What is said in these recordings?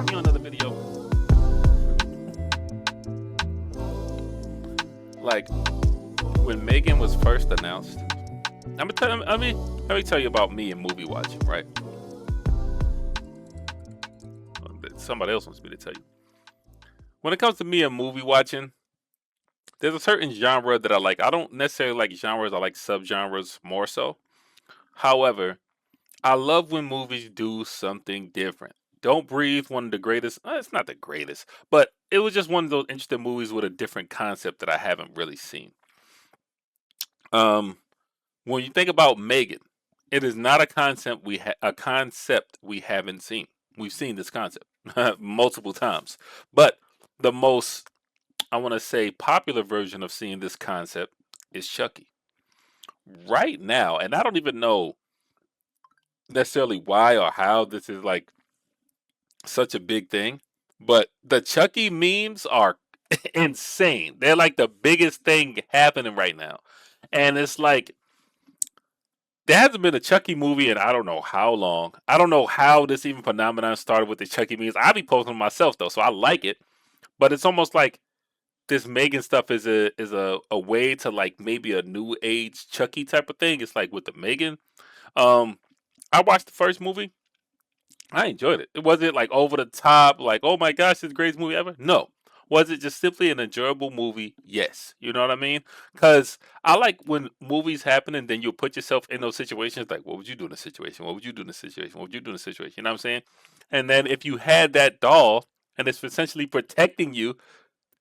You know, another video. Like when M3GAN was first announced, let me tell you about me and movie watching, right? Somebody else wants me to tell you. When it comes to me and movie watching, there's a certain genre that I like. I don't necessarily like genres, I like subgenres more so. However, I love when movies do something different. Don't Breathe, one of the greatest. It's not the greatest, but it was just one of those interesting movies with a different concept that I haven't really seen. Um, when you think about M3GAN, it is not a concept we haven't seen. We've seen this concept multiple times, but the most, I want to say, popular version of seeing this concept is Chucky. Right now, and I don't even know necessarily why or how this is like such a big thing, but the Chucky memes are insane. They're like the biggest thing happening right now. And it's like there hasn't been a Chucky movie in I don't know how long. I don't know how this even phenomenon started with the Chucky memes. I be posting them myself though, so I like it. But it's almost like this M3GAN stuff is a way to like maybe a new age Chucky type of thing. It's like with the M3GAN. Um, I watched the first movie. I enjoyed it. It wasn't like over the top, like, oh my gosh, this is the greatest movie ever. No. Was it just simply an enjoyable movie? Yes. You know what I mean? Because I like when movies happen and then you put yourself in those situations. Like, what would you do in a situation? What would you do in a situation? What would you do in a situation? You know what I'm saying? And then if you had that doll and it's essentially protecting you,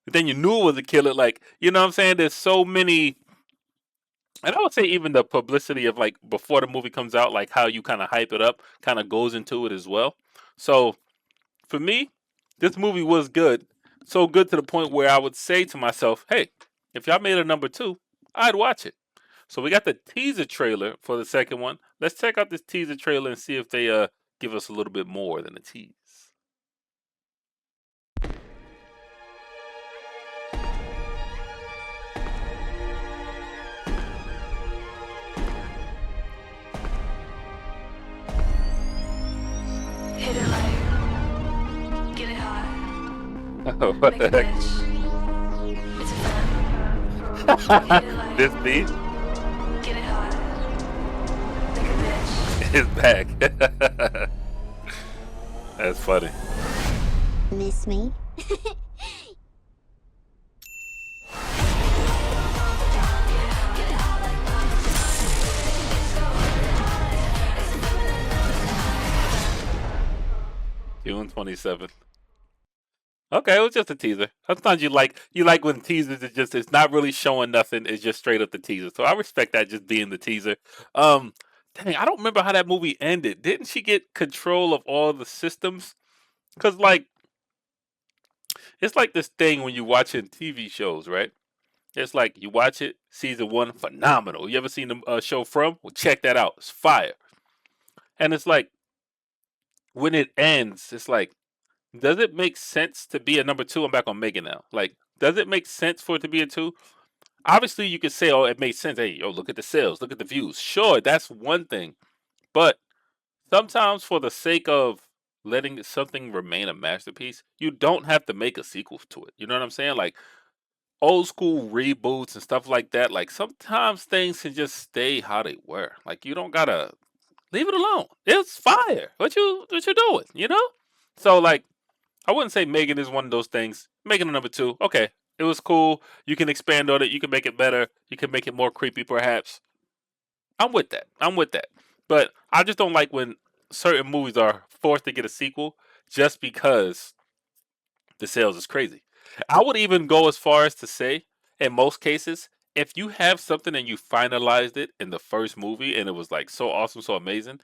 then you knew it was a killer. Like, you know what I'm saying? There's so many, and I would say even the publicity of like before the movie comes out, like how you kind of hype it up, kind of goes into it as well. So for me, this movie was good. So good to the point where I would say to myself, hey, if y'all made a number two, I'd watch it. So we got the teaser trailer for the second one. Let's check out this teaser trailer and see if they give us a little bit more than a tease. Hit it like, get it hot, What make the a heck? bitch. It's a fan. Hit it like, This beat get it hot, make a bitch. is back. That's funny. Miss me? 27th. Okay, it was just a teaser. Sometimes you like when teasers is just it's not really showing nothing. It's just straight up the teaser. So I respect that just being the teaser. Um, dang, I don't remember how that movie ended. Didn't she get control of all the systems? Cause like it's like this thing when you watching TV shows, right? It's like you watch it, season one, phenomenal. You ever seen the show From? Well, check that out. It's fire. And it's like when it ends, it's like does it make sense to be a number two? I'm back on M3GAN now. Like, does it make sense for it to be a two? Obviously, you could say, oh, it makes sense. Hey, yo, look at the sales, look at the views. Sure, that's one thing. But sometimes, for the sake of letting something remain a masterpiece, you don't have to make a sequel to it. You know what I'm saying? Like, old school reboots and stuff like that. Like, sometimes things can just stay how they were. Like, you don't gotta leave it alone. It's fire. What you doing? You know? So, like, I wouldn't say M3GAN is one of those things. M3GAN a number two. Okay. It was cool. You can expand on it. You can make it better. You can make it more creepy, perhaps. I'm with that. I'm with that. But I just don't like when certain movies are forced to get a sequel just because the sales is crazy. I would even go as far as to say, in most cases, if you have something and you finalized it in the first movie and it was like so awesome, so amazing,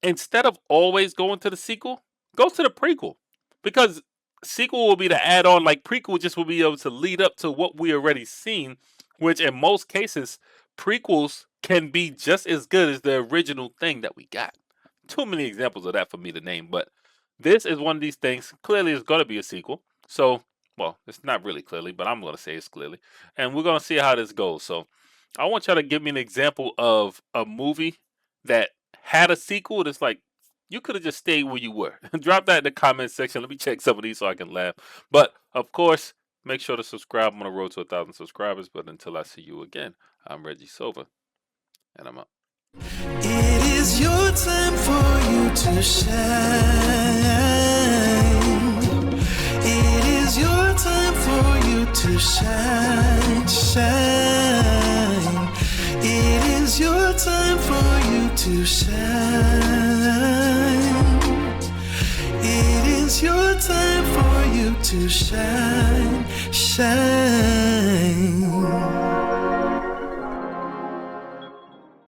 instead of always going to the sequel, go to the prequel. Because sequel will be the add on, like prequel just will be able to lead up to what we already seen, which in most cases, prequels can be just as good as the original thing that we got. Too many examples of that for me to name, but this is one of these things. Clearly, it's going to be a sequel. So, well, it's not really clearly, but I'm going to say it's clearly. And we're going to see how this goes. So, I want y'all to give me an example of a movie that had a sequel that's like You could have just stayed where you were. Drop that in the comment section. Let me check some of these so I can laugh. But of course, make sure to subscribe. I'm on the road to 1,000 subscribers. But until I see you again, I'm Reggie Sova, and I'm out. It is your time for you to shine. It is your time for you to shine, shine. It is your time for you to shine. It is your time for you to shine, shine.